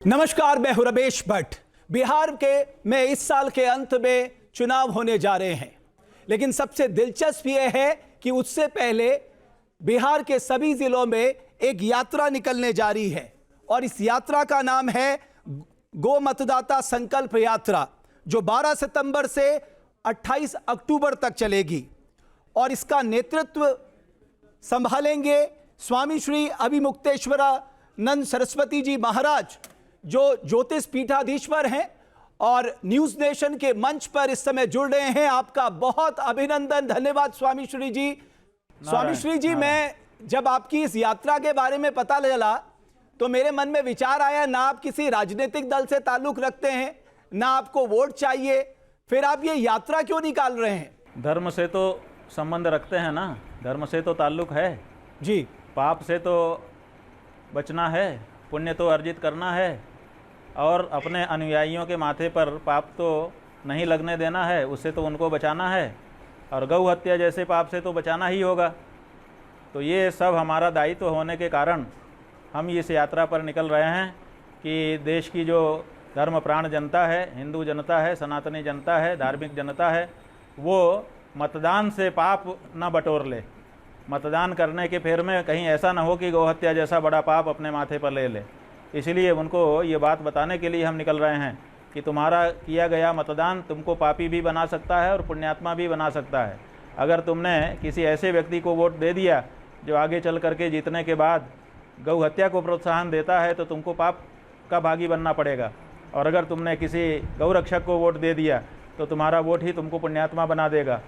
नमस्कार, मैं हूं रमेश भट्ट। बिहार में इस साल के अंत में चुनाव होने जा रहे हैं, लेकिन सबसे दिलचस्प यह है कि उससे पहले बिहार के सभी जिलों में एक यात्रा निकलने जा रही है और इस यात्रा का नाम है गो मतदाता संकल्प यात्रा, जो 12 सितंबर से 28 अक्टूबर तक चलेगी और इसका नेतृत्व संभालेंगे स्वामी श्री अभिमुक्तेश्वरानंद सरस्वती जी महाराज, जो ज्योतिष पीठाधीश्वर हैं और न्यूज नेशन के मंच पर इस समय जुड़ रहे हैं। आपका बहुत अभिनंदन, धन्यवाद स्वामी श्री जी। स्वामी श्री जी, मैं जब आपकी इस यात्रा के बारे में पता चला तो मेरे मन में विचार आया, ना आप किसी राजनीतिक दल से ताल्लुक रखते हैं, ना आपको वोट चाहिए, फिर आप ये यात्रा क्यों निकाल रहे हैं? धर्म से तो संबंध रखते हैं ना, धर्म से तो ताल्लुक है जी। पाप से तो बचना है, पुण्य तो अर्जित करना है और अपने अनुयायियों के माथे पर पाप तो नहीं लगने देना है, उससे तो उनको बचाना है और गौ हत्या जैसे पाप से तो बचाना ही होगा। तो ये सब हमारा दायित्व होने के कारण हम इस यात्रा पर निकल रहे हैं कि देश की जो धर्म प्राण जनता है, हिंदू जनता है, सनातनी जनता है, धार्मिक जनता है, वो मतदान से पाप न बटोर ले। मतदान करने के फेर में कहीं ऐसा ना हो कि गौ हत्या जैसा बड़ा पाप अपने माथे पर ले ले। इसलिए उनको ये बात बताने के लिए हम निकल रहे हैं कि तुम्हारा किया गया मतदान तुमको पापी भी बना सकता है और पुण्यात्मा भी बना सकता है। अगर तुमने किसी ऐसे व्यक्ति को वोट दे दिया जो आगे चल करके जीतने के बाद गौ हत्या को प्रोत्साहन देता है, तो तुमको पाप का भागी बनना पड़ेगा। और अगर तुमने किसी गौ रक्षक को वोट दे दिया तो तुम्हारा वोट ही तुमको पुण्यात्मा बना देगा।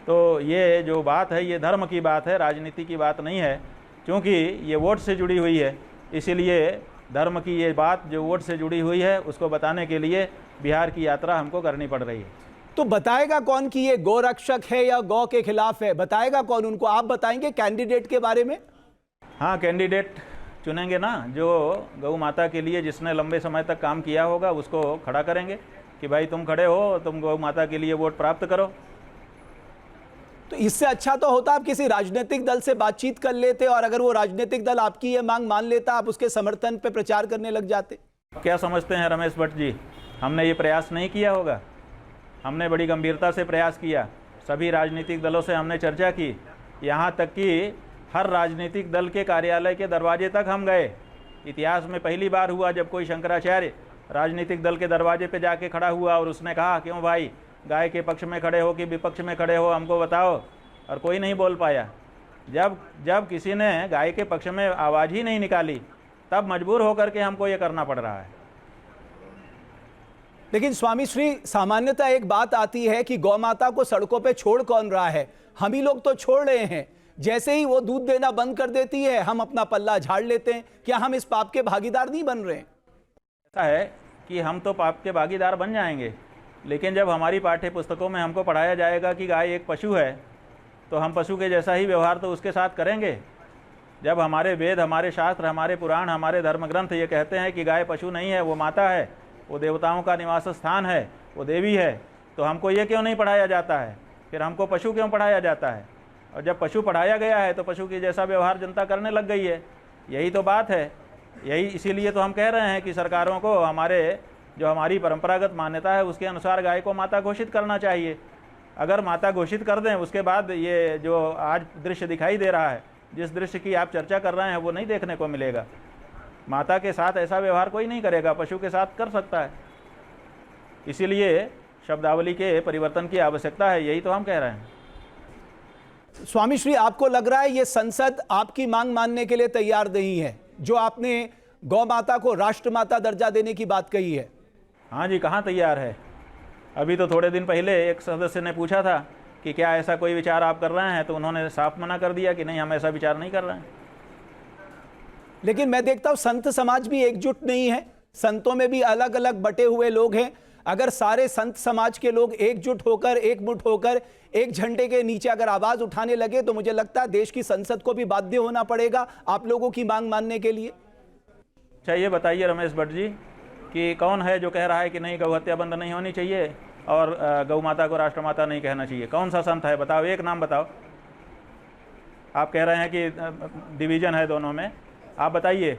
तो ये जो बात है, ये धर्म की बात है, राजनीति की बात नहीं है, क्योंकि ये वोट से जुड़ी हुई है। इसीलिए धर्म की ये बात जो वोट से जुड़ी हुई है, उसको बताने के लिए बिहार की यात्रा हमको करनी पड़ रही है। तो बताएगा कौन कि ये गौ रक्षक है या गौ के खिलाफ है? बताएगा कौन? उनको आप बताएंगे कैंडिडेट के बारे में? हाँ, कैंडिडेट चुनेंगे ना, जो गौ माता के लिए जिसने लंबे समय तक काम किया होगा उसको खड़ा करेंगे कि भाई तुम खड़े हो, तुम गौ माता के लिए वोट प्राप्त करो। तो इससे अच्छा तो होता आप किसी राजनीतिक दल से बातचीत कर लेते और अगर वो राजनीतिक दल आपकी ये मांग मान लेता, आप उसके समर्थन पे प्रचार करने लग जाते। क्या समझते हैं रमेश भट्ट जी, हमने ये प्रयास नहीं किया होगा? हमने बड़ी गंभीरता से प्रयास किया, सभी राजनीतिक दलों से हमने चर्चा की, यहाँ तक कि हर राजनीतिक दल के कार्यालय के दरवाजे तक हम गए। इतिहास में पहली बार हुआ जब कोई शंकराचार्य राजनीतिक दल के दरवाजे पे जाके खड़ा हुआ और उसने कहा, क्यों भाई, गाय के पक्ष में खड़े हो कि विपक्ष में खड़े हो, हमको बताओ। और कोई नहीं बोल पाया। जब किसी ने गाय के पक्ष में आवाज़ ही नहीं निकाली, तब मजबूर होकर के हमको ये करना पड़ रहा है। लेकिन स्वामी श्री, सामान्यतः एक बात आती है कि गौ माता को सड़कों पे छोड़ कौन रहा है? हम ही लोग तो छोड़ रहे हैं। जैसे ही वो दूध देना बंद कर देती है, हम अपना पल्ला झाड़ लेते हैं। क्या हम इस पाप के भागीदार नहीं बन रहे हैं? ऐसा है कि हम तो पाप के भागीदार बन जाएंगे, लेकिन जब हमारी पाठ्य पुस्तकों में हमको पढ़ाया जाएगा कि गाय एक पशु है, तो हम पशु के जैसा ही व्यवहार तो उसके साथ करेंगे। जब हमारे वेद, हमारे शास्त्र, हमारे पुराण, हमारे धर्म ग्रंथ ये कहते हैं कि गाय पशु नहीं है, वो माता है, वो देवताओं का निवास स्थान है, वो देवी है, तो हमको ये क्यों नहीं पढ़ाया जाता है? फिर हमको पशु क्यों पढ़ाया जाता है? और जब पशु पढ़ाया गया है तो पशु के जैसा व्यवहार जनता करने लग गई है। यही तो बात है। यही इसीलिए तो हम कह रहे हैं कि सरकारों को हमारी परंपरागत मान्यता है उसके अनुसार गाय को माता घोषित करना चाहिए। अगर माता घोषित कर दें, उसके बाद ये जो आज दृश्य दिखाई दे रहा है, जिस दृश्य की आप चर्चा कर रहे हैं, वो नहीं देखने को मिलेगा। माता के साथ ऐसा व्यवहार कोई नहीं करेगा, पशु के साथ कर सकता है। इसीलिए शब्दावली के परिवर्तन की आवश्यकता है, यही तो हम कह रहे हैं। स्वामी श्री, आपको लग रहा है ये संसद आपकी मांग मानने के लिए तैयार नहीं है, जो आपने गौ माता को राष्ट्रमाता दर्जा देने की बात कही है? हाँ जी, कहाँ तैयार है? अभी तो थोड़े दिन पहले एक सदस्य ने पूछा था कि क्या ऐसा कोई विचार आप कर रहे हैं, तो उन्होंने साफ मना कर दिया कि नहीं, हम ऐसा विचार नहीं कर रहे हैं। लेकिन मैं देखता हूं संत समाज भी एकजुट नहीं है, संतों में भी अलग अलग बटे हुए लोग हैं। अगर सारे संत समाज के लोग एकजुट होकर, एकमुठ होकर एक झंडे के नीचे अगर आवाज उठाने लगे, तो मुझे लगता है देश की संसद को भी बाध्य होना पड़ेगा आप लोगों की मांग मानने के लिए। अच्छा, ये बताइए रमेश भट्ट जी कि कौन है जो कह रहा है कि नहीं, गौ हत्या बंद नहीं होनी चाहिए और गौ माता को राष्ट्रमाता नहीं कहना चाहिए? कौन सा संत है? बताओ, एक नाम बताओ। आप कह रहे हैं कि डिवीजन है दोनों में, आप बताइए।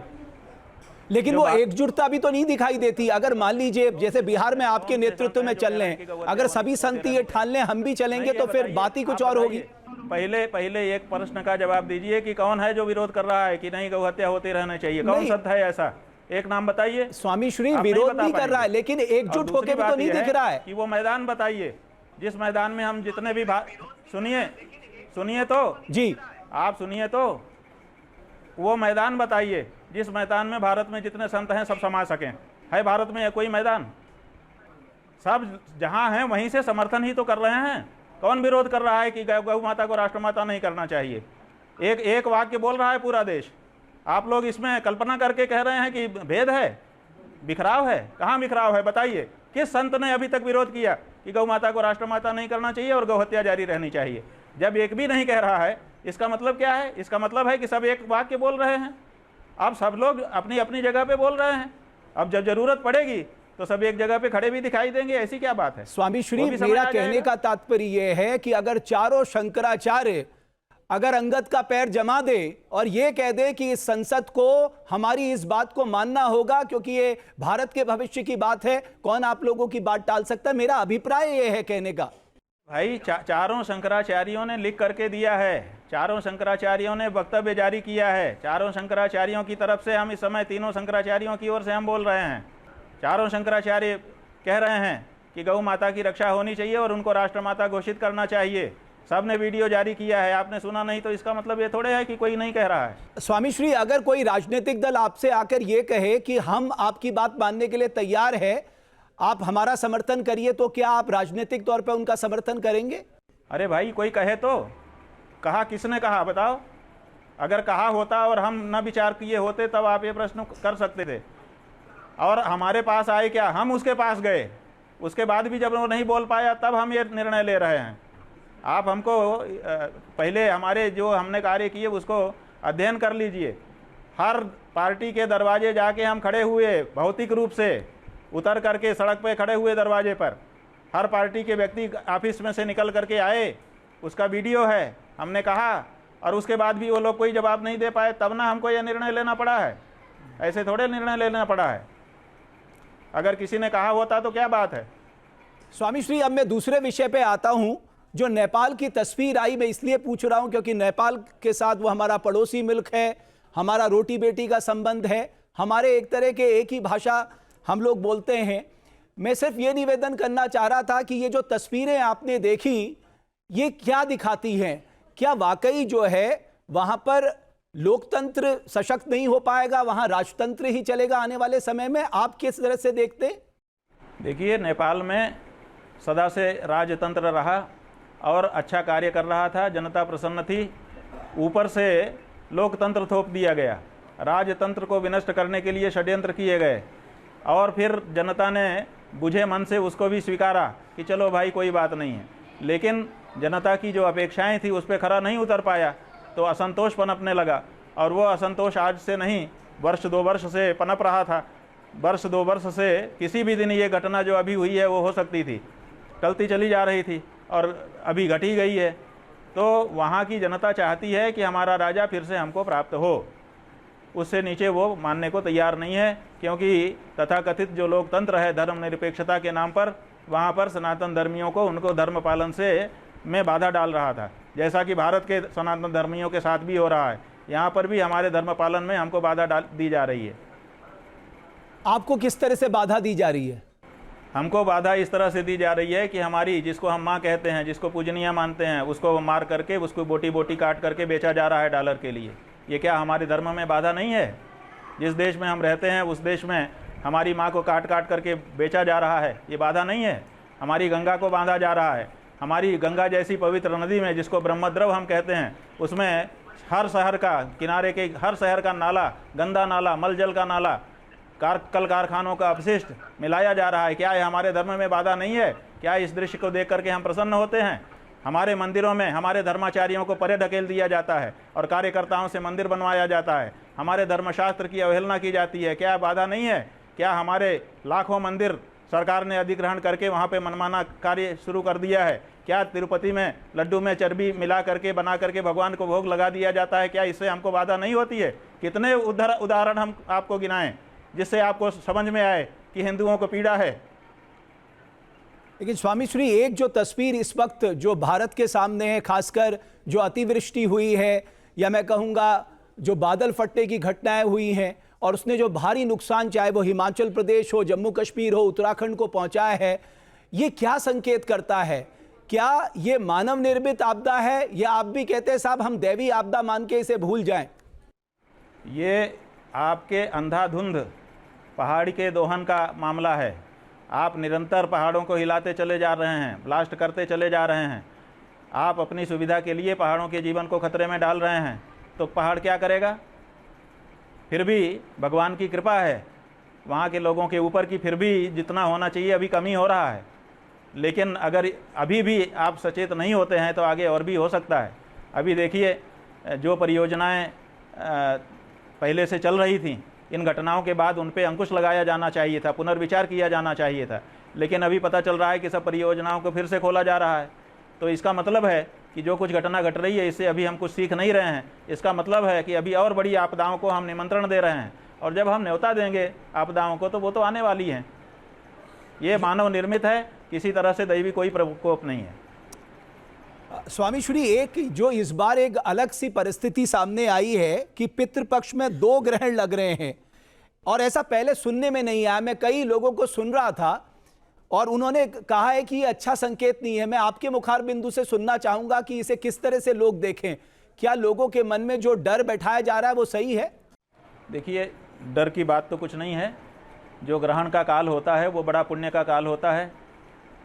लेकिन वो एकजुटता भी तो नहीं दिखाई देती। अगर मान लीजिए जैसे बिहार में आपके नेतृत्व में चल रहे हैं, अगर सभी संत ये ठान लें हम भी चलेंगे तो फिर बात ही कुछ और होगी। पहले एक प्रश्न का जवाब दीजिए कि कौन है जो विरोध कर रहा है कि नहीं गौ हत्या होती रहना चाहिए? कौन संत है ऐसा? एक नाम बताइए। स्वामी श्री विरोध नहीं कर रहा है, लेकिन एकजुट होकर भी तो नहीं दिख रहा है कि वो मैदान बताइए जिस मैदान में हम जितने भी सुनिए तो जी, आप सुनिए तो, वो मैदान बताइए जिस मैदान में भारत में जितने संत हैं सब समा सकें। है भारत में कोई मैदान? सब जहां हैं वहीं से समर्थन ही तो कर रहे हैं। कौन विरोध कर रहा है कि गौ माता को राष्ट्रमाता नहीं करना चाहिए? एक वाक्य बोल रहा है पूरा देश। आप लोग इसमें कल्पना करके कह रहे हैं कि भेद है, बिखराव है। कहाँ बिखराव है बताइए? किस संत ने अभी तक विरोध किया कि गौ माता को राष्ट्रमाता नहीं करना चाहिए और गौ हत्या जारी रहनी चाहिए? जब एक भी नहीं कह रहा है, इसका मतलब क्या है? इसका मतलब है कि सब एक वाक्य बोल रहे हैं। अब सब लोग अपनी अपनी जगह पे बोल रहे हैं। अब जब जरूरत पड़ेगी तो सब एक जगह पे खड़े भी दिखाई देंगे। ऐसी क्या बात है? स्वामी श्री मेरा कहने का तात्पर्य यह है कि अगर चारों शंकराचार्य अगर अंगद का पैर जमा दे और ये कह दे कि इस संसद को हमारी इस बात को मानना होगा क्योंकि ये भारत के भविष्य की बात है, कौन आप लोगों की बात टाल सकता है? मेरा अभिप्राय ये है कहने का। भाई चारों शंकराचार्यों ने लिख करके दिया है, चारों शंकराचार्यों ने वक्तव्य जारी किया है। चारों शंकराचार्यों की तरफ से हम इस समय तीनों शंकराचार्यों की ओर से हम बोल रहे हैं। चारों शंकराचार्य कह रहे हैं कि गौ माता की रक्षा होनी चाहिए और उनको राष्ट्रमाता घोषित करना चाहिए। सब ने वीडियो जारी किया है, आपने सुना नहीं तो इसका मतलब ये थोड़े है कि कोई नहीं कह रहा है। स्वामी श्री, अगर कोई राजनीतिक दल आपसे आकर ये कहे कि हम आपकी बात मानने के लिए तैयार है, आप हमारा समर्थन करिए, तो क्या आप राजनीतिक तौर पर उनका समर्थन करेंगे? अरे भाई कोई कहे तो, कहा किसने कहा बताओ? अगर कहा होता और हम न विचार किए होते तब आप ये प्रश्न कर सकते थे। और हमारे पास आए क्या? हम उसके पास गए, उसके बाद भी जब वो नहीं बोल पाया तब हम ये निर्णय ले रहे हैं। आप हमको पहले हमारे जो हमने कार्य किए उसको अध्ययन कर लीजिए। हर पार्टी के दरवाजे जाके हम खड़े हुए, भौतिक रूप से उतर करके सड़क पे खड़े हुए दरवाजे पर। हर पार्टी के व्यक्ति ऑफिस में से निकल करके आए, उसका वीडियो है। हमने कहा और उसके बाद भी वो लोग कोई जवाब नहीं दे पाए, तब ना हमको यह निर्णय लेना पड़ा है। ऐसे थोड़े निर्णय लेना पड़ा है। अगर किसी ने कहा होता तो क्या बात है? स्वामी श्री, अब मैं दूसरे विषय पे आता हूं। जो नेपाल की तस्वीर आई, मैं इसलिए पूछ रहा हूं क्योंकि नेपाल के साथ वो हमारा पड़ोसी मुल्क है, हमारा रोटी बेटी का संबंध है, हमारे एक तरह के एक ही भाषा हम लोग बोलते हैं। मैं सिर्फ ये निवेदन करना चाह रहा था कि ये जो तस्वीरें आपने देखी, ये क्या दिखाती हैं? क्या वाकई जो है वहां पर लोकतंत्र सशक्त नहीं हो पाएगा, वहां राजतंत्र ही चलेगा आने वाले समय में? आप किस तरह से देखते हैं? देखिए, नेपाल में सदा से राजतंत्र रहा और अच्छा कार्य कर रहा था, जनता प्रसन्न थी। ऊपर से लोकतंत्र थोप दिया गया, राजतंत्र को विनष्ट करने के लिए षड्यंत्र किए गए और फिर जनता ने बुझे मन से उसको भी स्वीकारा कि चलो भाई कोई बात नहीं है। लेकिन जनता की जो अपेक्षाएं थी उस पर खरा नहीं उतर पाया, तो असंतोष पनपने लगा। और वो असंतोष आज से नहीं, वर्ष 2 वर्ष से पनप रहा था। वर्ष 2 वर्ष से किसी भी दिन ये घटना जो अभी हुई है वो हो सकती थी, टलती चली जा रही थी और अभी घटी गई है। तो वहाँ की जनता चाहती है कि हमारा राजा फिर से हमको प्राप्त हो। उससे नीचे वो मानने को तैयार नहीं है, क्योंकि तथाकथित जो लोकतंत्र है धर्मनिरपेक्षता के नाम पर, वहाँ पर सनातन धर्मियों को उनको धर्म पालन से में बाधा डाल रहा था, जैसा कि भारत के सनातन धर्मियों के साथ भी हो रहा है। यहाँ पर भी हमारे धर्म पालन में हमको बाधा दी जा रही है। आपको किस तरह से बाधा दी जा रही है? हमको बाधा इस तरह से दी जा रही है कि हमारी, जिसको हम माँ कहते हैं, जिसको पूजनीय मानते हैं, उसको मार करके उसको बोटी बोटी काट करके बेचा जा रहा है डॉलर के लिए। ये क्या हमारे धर्म में बाधा नहीं है? जिस देश में हम रहते हैं उस देश में हमारी माँ को काट काट करके बेचा जा रहा है, ये बाधा नहीं है? हमारी गंगा को बांधा जा रहा है। हमारी गंगा जैसी पवित्र नदी में, जिसको ब्रह्मद्रव हम कहते हैं, उसमें हर शहर का किनारे के हर शहर का नाला, गंदा नाला, मलजल का नाला, कल कारखानों का अपशिष्ट मिलाया जा रहा है। क्या ये हमारे धर्म में बाधा नहीं है? क्या इस दृश्य को देख करके हम प्रसन्न होते हैं? हमारे मंदिरों में हमारे धर्माचार्यों को परे ढकेल दिया जाता है और कार्यकर्ताओं से मंदिर बनवाया जाता है। हमारे धर्मशास्त्र की अवहेलना की जाती है। क्या बाधा नहीं है? क्या हमारे लाखों मंदिर सरकार ने अधिग्रहण करके वहाँ पे मनमाना कार्य शुरू कर दिया है? क्या तिरुपति में लड्डू में चर्बी मिला करके बना करके भगवान को भोग लगा दिया जाता है? क्या इससे हमको बाधा नहीं होती है? कितने उदाहरण हम आपको गिनाएं जिससे आपको समझ में आए कि हिंदुओं को पीड़ा है। लेकिन स्वामी श्री, एक जो तस्वीर इस वक्त जो भारत के सामने है, खासकर जो अतिवृष्टि हुई है या मैं कहूँगा जो बादल फटने की घटनाएं हुई हैं और उसने जो भारी नुकसान चाहे वो हिमाचल प्रदेश हो, जम्मू कश्मीर हो, उत्तराखंड को पहुंचाया है, ये क्या संकेत करता है? क्या ये मानव निर्मित आपदा है या आप भी कहते हैं साहब हम दैवी आपदा मान के इसे भूल जाएं? ये आपके अंधाधुंध पहाड़ी के दोहन का मामला है। आप निरंतर पहाड़ों को हिलाते चले जा रहे हैं, ब्लास्ट करते चले जा रहे हैं। आप अपनी सुविधा के लिए पहाड़ों के जीवन को खतरे में डाल रहे हैं, तो पहाड़ क्या करेगा? फिर भी भगवान की कृपा है वहाँ के लोगों के ऊपर की, फिर भी जितना होना चाहिए अभी कमी हो रहा है। लेकिन अगर अभी भी आप सचेत नहीं होते हैं तो आगे और भी हो सकता है। अभी देखिए, जो परियोजनाएं पहले से चल रही थीं, इन घटनाओं के बाद उन पे अंकुश लगाया जाना चाहिए था, पुनर्विचार किया जाना चाहिए था। लेकिन अभी पता चल रहा है कि सब परियोजनाओं को फिर से खोला जा रहा है। तो इसका मतलब है कि जो कुछ घटना घट रही है इससे अभी हम कुछ सीख नहीं रहे हैं। इसका मतलब है कि अभी और बड़ी आपदाओं को हम निमंत्रण दे रहे हैं, और जब हम न्योता देंगे आपदाओं को तो वो तो आने वाली हैं। ये मानव निर्मित है, किसी तरह से दैवी कोई प्रकोप नहीं है। स्वामी श्री, एक जो इस बार एक अलग सी परिस्थिति सामने आई है कि पितृपक्ष में 2 ग्रहण लग रहे हैं, और ऐसा पहले सुनने में नहीं आया। मैं कई लोगों को सुन रहा था और उन्होंने कहा है कि ये अच्छा संकेत नहीं है। मैं आपके मुखार बिंदु से सुनना चाहूंगा कि इसे किस तरह से लोग देखें। क्या लोगों के मन में जो डर बैठाया जा रहा है वो सही है? देखिए, डर की बात तो कुछ नहीं है। जो ग्रहण का काल होता है वो बड़ा पुण्य का काल होता है,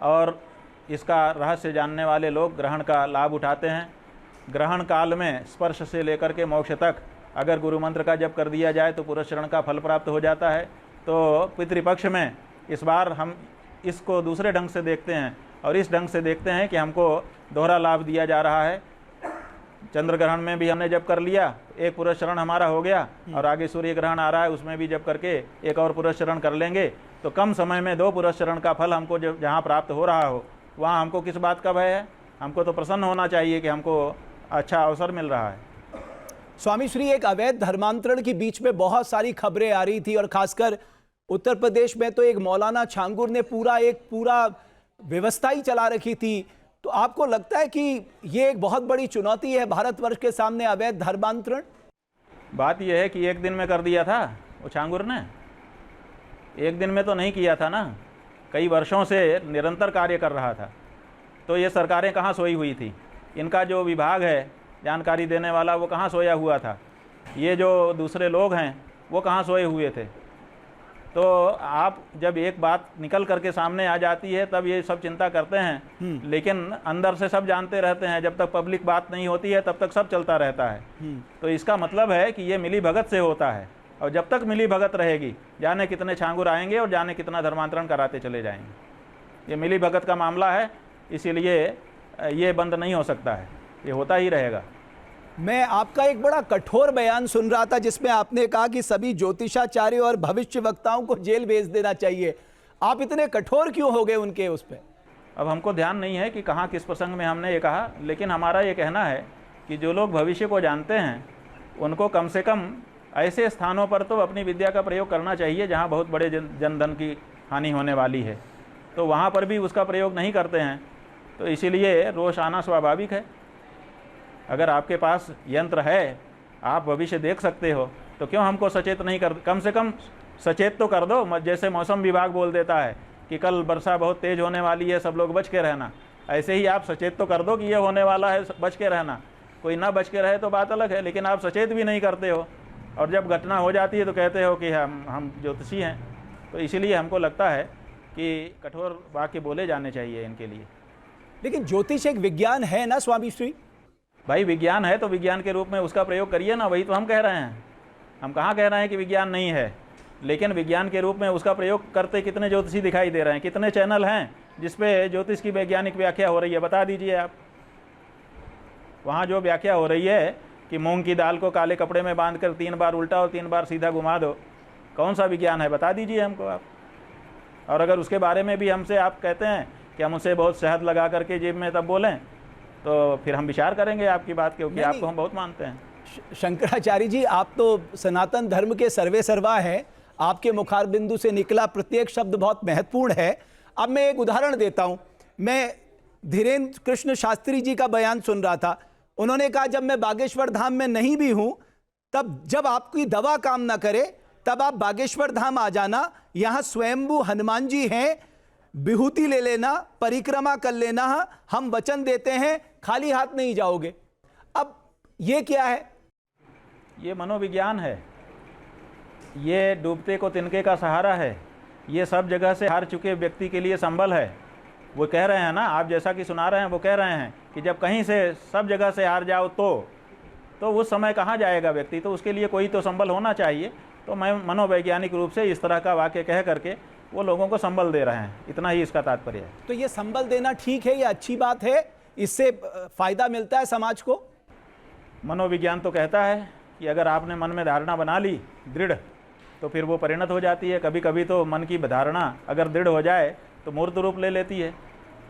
और इसका रहस्य जानने वाले लोग ग्रहण का लाभ उठाते हैं। ग्रहण काल में स्पर्श से लेकर के मोक्ष तक अगर गुरु मंत्र का जप कर दिया जाए तो पुरस्चरण का फल प्राप्त हो जाता है। तो पितृपक्ष में इस बार हम इसको दूसरे ढंग से देखते हैं, और इस ढंग से देखते हैं कि हमको दोहरा लाभ दिया जा रहा है। चंद्र ग्रहण में भी हमने जप कर लिया, एक पुरस्चरण हमारा हो गया, और आगे सूर्य ग्रहण आ रहा है उसमें भी जप करके एक और पुरस्चरण कर लेंगे। तो कम समय में 2 पुरस्चरण का फल हमको जहाँ प्राप्त हो रहा हो, वहाँ हमको किस बात का भय है? हमको तो प्रसन्न होना चाहिए कि हमको अच्छा अवसर मिल रहा है। स्वामी श्री, एक अवैध धर्मांतरण के बीच में बहुत सारी खबरें आ रही थी, और खासकर उत्तर प्रदेश में तो एक मौलाना छांगुर ने पूरा व्यवस्था ही चला रखी थी। तो आपको लगता है कि ये एक बहुत बड़ी चुनौती है भारतवर्ष के सामने, अवैध धर्मांतरण? बात यह है कि एक दिन में कर दिया था वो छांगुर ने, एक दिन में तो नहीं किया था ना, कई वर्षों से निरंतर कार्य कर रहा था। तो ये सरकारें कहाँ सोई हुई थी? इनका जो विभाग है जानकारी देने वाला वो कहाँ सोया हुआ था? ये जो दूसरे लोग हैं वो कहाँ सोए हुए थे? तो आप जब एक बात निकल करके सामने आ जाती है तब ये सब चिंता करते हैं, लेकिन अंदर से सब जानते रहते हैं। जब तक पब्लिक बात नहीं होती है तब तक सब चलता रहता है। तो इसका मतलब है कि ये मिली भगत से होता है, और जब तक मिली भगत रहेगी जाने कितने छांगुर आएंगे और जाने कितना धर्मांतरण कराते चले जाएंगे। ये मिली भगत का मामला है, इसीलिए ये बंद नहीं हो सकता है, ये होता ही रहेगा। मैं आपका एक बड़ा कठोर बयान सुन रहा था जिसमें आपने कहा कि सभी ज्योतिषाचार्य और भविष्य वक्ताओं को जेल भेज देना चाहिए। आप इतने कठोर क्यों हो गए उनके उस पर? अब हमको ध्यान नहीं है कि कहाँ किस प्रसंग में हमने ये कहा, लेकिन हमारा ये कहना है कि जो लोग भविष्य को जानते हैं उनको कम से कम ऐसे स्थानों पर तो अपनी विद्या का प्रयोग करना चाहिए जहाँ बहुत बड़े जनधन की हानि होने वाली है। तो वहाँ पर भी उसका प्रयोग नहीं करते हैं, तो इसीलिए रोष आना स्वाभाविक है। अगर आपके पास यंत्र है, आप भविष्य देख सकते हो, तो क्यों हमको सचेत नहीं कर? कम से कम सचेत तो कर दो। जैसे मौसम विभाग बोल देता है कि कल वर्षा बहुत तेज़ होने वाली है, सब लोग बच के रहना, ऐसे ही आप सचेत तो कर दो कि ये होने वाला है, बच के रहना। कोई ना बच के रहे तो बात अलग है, लेकिन आप सचेत भी नहीं करते हो, और जब घटना हो जाती है तो कहते हो कि हम ज्योतिषी हैं। तो इसीलिए हमको लगता है कि कठोर वाक्य बोले जाने चाहिए इनके लिए। लेकिन ज्योतिष एक विज्ञान है ना स्वामी श्री? भाई विज्ञान है तो विज्ञान के रूप में उसका प्रयोग करिए ना, वही तो हम कह रहे हैं। हम कहाँ कह रहे हैं कि विज्ञान नहीं है, लेकिन विज्ञान के रूप में उसका प्रयोग करते कितने ज्योतिषी दिखाई दे रहे हैं? कितने चैनल हैं जिसपे ज्योतिष की वैज्ञानिक व्याख्या हो रही है? बता दीजिए आप। वहाँ जो व्याख्या हो रही है कि मूंग की दाल को काले कपड़े में बांध कर 3 बार उल्टा और 3 बार सीधा घुमा दो, कौन सा विज्ञान है? बता दीजिए हमको आप। और अगर उसके बारे में भी हमसे आप कहते हैं कि हम उसे बहुत शहद लगा करके जेब में तब बोलें, तो फिर हम विचार करेंगे आपकी बात, क्योंकि आपको हम बहुत मानते हैं। शंकराचार्य जी, आप तो सनातन धर्म के सर्वे सर्वा हैं। आपके मुखार बिंदु से निकला प्रत्येक शब्द बहुत महत्वपूर्ण है। अब मैं एक उदाहरण देता हूं। मैं धीरेन्द्र कृष्ण शास्त्री जी का बयान सुन रहा था। उन्होंने कहा जब मैं बागेश्वर धाम में नहीं भी हूं, तब जब आपकी दवा काम ना करे तब आप बागेश्वर धाम आ जाना, यहां स्वयंभू हनुमान जी हैं, विभूति ले लेना, परिक्रमा कर लेना, हम वचन देते हैं खाली हाथ नहीं जाओगे। अब ये क्या है? ये मनोविज्ञान है, ये डूबते को तिनके का सहारा है, ये सब जगह से हार चुके व्यक्ति के लिए संबल है। वो कह रहे हैं ना, आप जैसा कि सुना रहे हैं, वो कह रहे हैं कि जब कहीं से सब जगह से हार जाओ तो उस समय कहाँ जाएगा व्यक्ति, तो उसके लिए कोई तो संबल होना चाहिए। तो मैं मनोवैज्ञानिक रूप से इस तरह का वाक्य कह करके वो लोगों को संबल दे रहे हैं, इतना ही इसका तात्पर्य है। तो ये संबल देना ठीक है, ये अच्छी बात है, इससे फायदा मिलता है समाज को। मनोविज्ञान तो कहता है कि अगर आपने मन में धारणा बना ली दृढ़, तो फिर वो परिणत हो जाती है। कभी कभी तो मन की धारणा अगर दृढ़ हो जाए तो मूर्त रूप ले लेती है।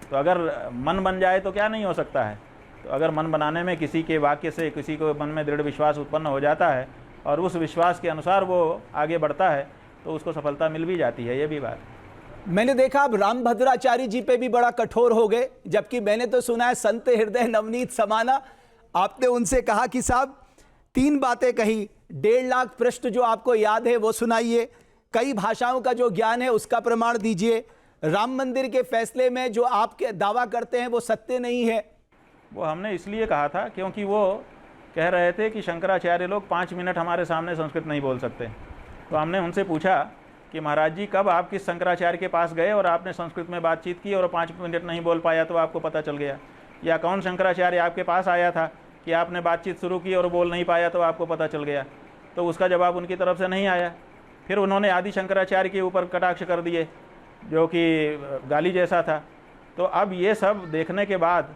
तो अगर मन बन जाए तो क्या नहीं हो सकता है। तो अगर मन बनाने में किसी के वाक्य से किसी को मन में दृढ़ विश्वास उत्पन्न हो जाता है और उस विश्वास के अनुसार वो आगे बढ़ता है तो उसको सफलता मिल भी जाती है, ये भी बात है। मैंने देखा आप रामभद्राचार्य जी पे भी बड़ा कठोर हो गए, जबकि मैंने तो सुना है संत हृदय नवनीत समाना। आपने उनसे कहा कि साहब 3 बातें कही, 1.5 लाख पृष्ठ जो आपको याद है वो सुनाइए, कई भाषाओं का जो ज्ञान है उसका प्रमाण दीजिए, राम मंदिर के फैसले में जो आपके दावा करते हैं वो सत्य नहीं है। वो हमने इसलिए कहा था क्योंकि वो कह रहे थे कि शंकराचार्य लोग 5 मिनट हमारे सामने संस्कृत नहीं बोल सकते। तो हमने उनसे पूछा कि महाराज जी कब आप किस शंकराचार्य के पास गए और आपने संस्कृत में बातचीत की और 5 मिनट नहीं बोल पाया तो आपको पता चल गया, या कौन शंकराचार्य आपके पास आया था कि आपने बातचीत शुरू की और बोल नहीं पाया तो आपको पता चल गया। तो उसका जवाब उनकी तरफ से नहीं आया। फिर उन्होंने आदि शंकराचार्य के ऊपर कटाक्ष कर दिए जो कि गाली जैसा था। तो अब ये सब देखने के बाद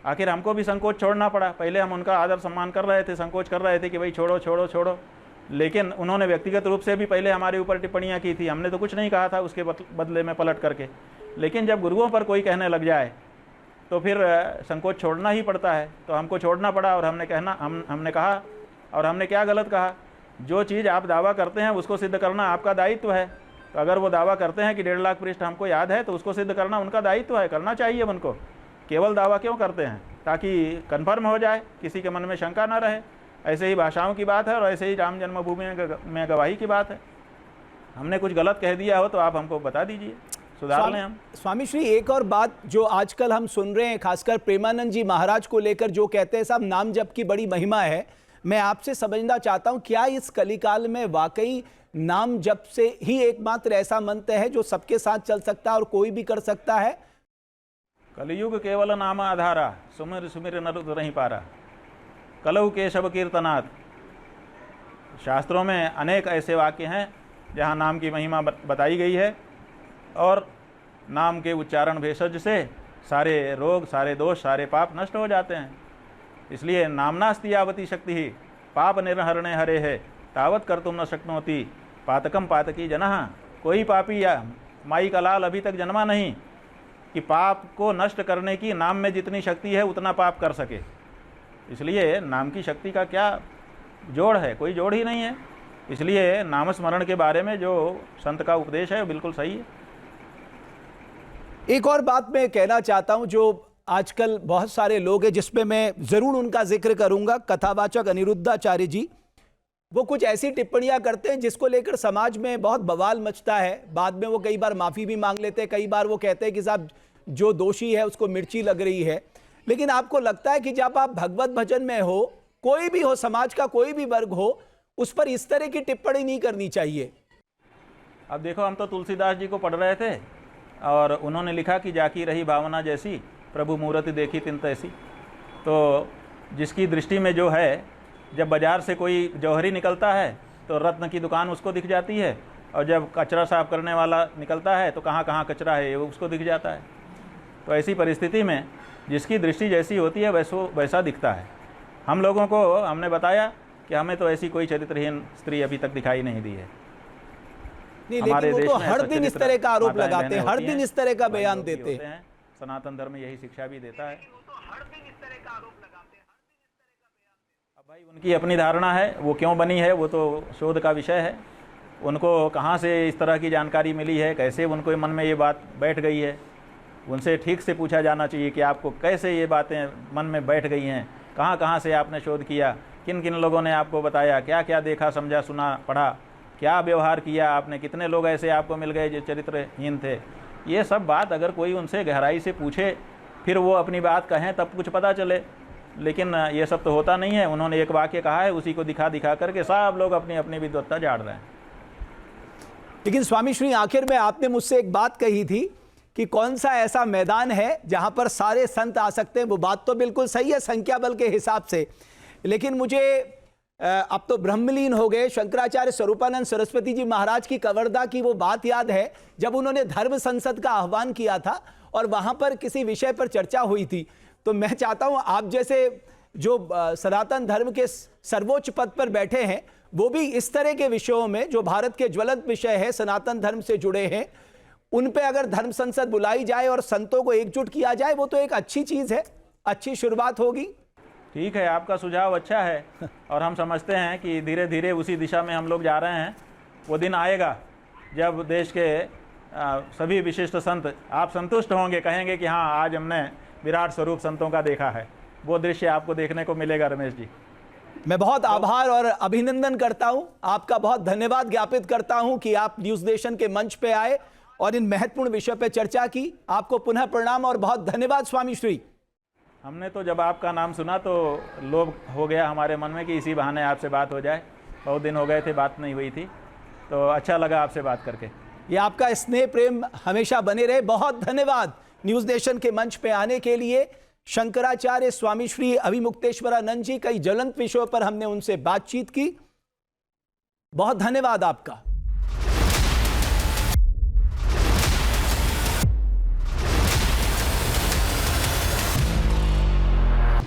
आखिर हमको भी संकोच छोड़ना पड़ा। पहले हम उनका आदर सम्मान कर रहे थे, संकोच कर रहे थे कि भाई छोड़ो छोड़ो छोड़ो, लेकिन उन्होंने व्यक्तिगत रूप से भी पहले हमारे ऊपर टिप्पणियां की थी। हमने तो कुछ नहीं कहा था उसके बदले में पलट करके। लेकिन जब गुरुओं पर कोई कहने लग जाए तो फिर संकोच छोड़ना ही पड़ता है। तो हमको छोड़ना पड़ा और हमने कहा, और हमने क्या गलत कहा? जो चीज़ आप दावा करते हैं उसको सिद्ध करना आपका दायित्व है। तो अगर वो दावा करते हैं कि 1.5 लाख पृष्ठ हमको याद है तो उसको सिद्ध करना उनका दायित्व है, करना चाहिए उनको। केवल दावा क्यों करते हैं? ताकि कन्फर्म हो जाए, किसी के मन में शंका ना रहे। ऐसे ही भाषाओं की बात है और ऐसे ही राम जन्मभूमि में गवाही की बात है। हमने कुछ गलत कह दिया हो तो आप हमको बता दीजिए, सुधार लें हम। स्वामी श्री, एक और बात जो आजकल हम सुन रहे हैं, खासकर प्रेमानंद जी महाराज को लेकर जो कहते हैं साहब नाम जप की बड़ी महिमा है, मैं आपसे समझना चाहता हूं क्या इस कलिकाल में वाकई नाम जप से ही एकमात्र ऐसा मंत्र है जो सबके साथ चल सकता है और कोई भी कर सकता है? कलयुग केवल नाम आधारा, सुमिर सुमिर नर नहीं पारा, कलऊ केशव कीर्तनाथ। शास्त्रों में अनेक ऐसे वाक्य हैं जहाँ नाम की महिमा बताई गई है और नाम के उच्चारण भेषज से सारे रोग, सारे दोष, सारे पाप नष्ट हो जाते हैं। इसलिए नामनास्ति यावती शक्ति ही पाप निर्हरणे हरे है तावत कर तुम न शक्नोति पातकम पातकी जनः। कोई पापी या माई का लाल अभी तक जन्मा नहीं कि पाप को नष्ट करने की नाम में जितनी शक्ति है उतना पाप कर सके। इसलिए नाम की शक्ति का क्या जोड़ है? कोई जोड़ ही नहीं है। इसलिए नाम स्मरण के बारे में जो संत का उपदेश है वो बिल्कुल सही है। एक और बात मैं कहना चाहता हूं, जो आजकल बहुत सारे लोग हैं जिसमें मैं जरूर उनका जिक्र करूंगा, कथावाचक अनिरुद्धाचार्य जी, वो कुछ ऐसी टिप्पणियां करते हैं जिसको लेकर समाज में बहुत बवाल मचता है। बाद में वो कई बार माफी भी मांग लेते हैं, कई बार वो कहते हैं कि साहब जो दोषी है उसको मिर्ची लग रही है। लेकिन आपको लगता है कि जब आप भगवत भजन में हो, कोई भी हो, समाज का कोई भी वर्ग हो, उस पर इस तरह की टिप्पणी नहीं करनी चाहिए? अब देखो, हम तो तुलसीदास जी को पढ़ रहे थे और उन्होंने लिखा कि जाकी रही भावना जैसी प्रभु मूर्ति देखी तिन तैसी। तो जिसकी दृष्टि में जो है, जब बाज़ार से कोई जौहरी निकलता है तो रत्न की दुकान उसको दिख जाती है, और जब कचरा साफ करने वाला निकलता है तो कहाँ कहाँ कचरा है वो उसको दिख जाता है। तो ऐसी परिस्थिति में जिसकी दृष्टि जैसी होती है वैसा दिखता है। हम लोगों को हमने बताया कि हमें तो ऐसी कोई चरित्रहीन स्त्री अभी तक दिखाई नहीं दी है। नहीं, लेकिन वो तो हर दिन इस तरह का आरोप लगाते हैं, हर दिन इस तरह का बयान देते हैं। सनातन धर्म यही शिक्षा भी देता है। अब भाई उनकी अपनी धारणा है, वो क्यों बनी है वो तो शोध का विषय है, उनको कहाँ से इस तरह की जानकारी मिली है, कैसे उनको मन में ये बात बैठ गई है। उनसे ठीक से पूछा जाना चाहिए कि आपको कैसे ये बातें मन में बैठ गई हैं, कहाँ कहाँ से आपने शोध किया, किन किन लोगों ने आपको बताया, क्या क्या देखा, समझा, सुना, पढ़ा, क्या व्यवहार किया आपने, कितने लोग ऐसे आपको मिल गए जो चरित्रहीन थे। ये सब बात अगर कोई उनसे गहराई से पूछे, फिर वो अपनी बात कहें तब कुछ पता चले। लेकिन ये सब तो होता नहीं है। उन्होंने एक वाक्य कहा है, उसी को दिखा दिखा करके सब लोग अपनी अपनी विद्वत्ता झाड़ रहे हैं। लेकिन स्वामी श्री, आखिर में आपने मुझसे एक बात कही थी कि कौन सा ऐसा मैदान है जहां पर सारे संत आ सकते हैं। वो बात तो बिल्कुल सही है संख्या बल के हिसाब से, लेकिन मुझे अब तो ब्रह्मलीन हो गए शंकराचार्य स्वरूपानंद सरस्वती जी महाराज की कवर्धा की वो बात याद है, जब उन्होंने धर्म संसद का आह्वान किया था और वहां पर किसी विषय पर चर्चा हुई थी। तो मैं चाहता हूं आप जैसे जो सनातन धर्म के सर्वोच्च पद पर बैठे हैं, वो भी इस तरह के विषयों में जो भारत के ज्वलंत विषय है, सनातन धर्म से जुड़े हैं, उन पे अगर धर्म संसद बुलाई जाए और संतों को एकजुट किया जाए, वो तो एक अच्छी चीज है, अच्छी शुरुआत होगी। ठीक है, आपका सुझाव अच्छा है और हम समझते हैं कि धीरे धीरे उसी दिशा में हम लोग जा रहे हैं। वो दिन आएगा जब देश के सभी विशिष्ट संत आप संतुष्ट होंगे, कहेंगे कि हाँ, आज हमने विराट स्वरूप संतों का देखा है। वो दृश्य आपको देखने को मिलेगा। रमेश जी, मैं बहुत आभार और अभिनंदन करता हूं, आपका बहुत धन्यवाद ज्ञापित करता हूं कि आप न्यूज़ नेशन के मंच पे आए और इन महत्वपूर्ण विषय पे चर्चा की। आपको पुनः प्रणाम और बहुत धन्यवाद स्वामी श्री। हमने तो जब आपका नाम सुना तो लोभ हो गया हमारे मन में कि इसी बहाने आपसे बात हो जाए। बहुत दिन हो गए थे, बात नहीं हुई थी, तो अच्छा लगा आपसे बात करके। ये आपका स्नेह प्रेम हमेशा बने रहे। बहुत धन्यवाद न्यूज़ नेशन के मंच पे आने के लिए। शंकराचार्य स्वामी श्री अभिमुक्तेश्वरानंद जी, कई ज्वलंत विषयों पर हमने उनसे बातचीत की। बहुत धन्यवाद आपका।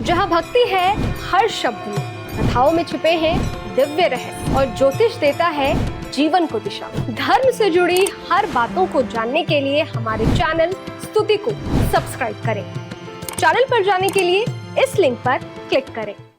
जहाँ भक्ति है हर शब्द में, कथाओं में छुपे हैं दिव्य रहस्य और ज्योतिष देता है जीवन को दिशा। धर्म से जुड़ी हर बातों को जानने के लिए हमारे चैनल स्तुति को सब्सक्राइब करें। चैनल पर जाने के लिए इस लिंक पर क्लिक करें।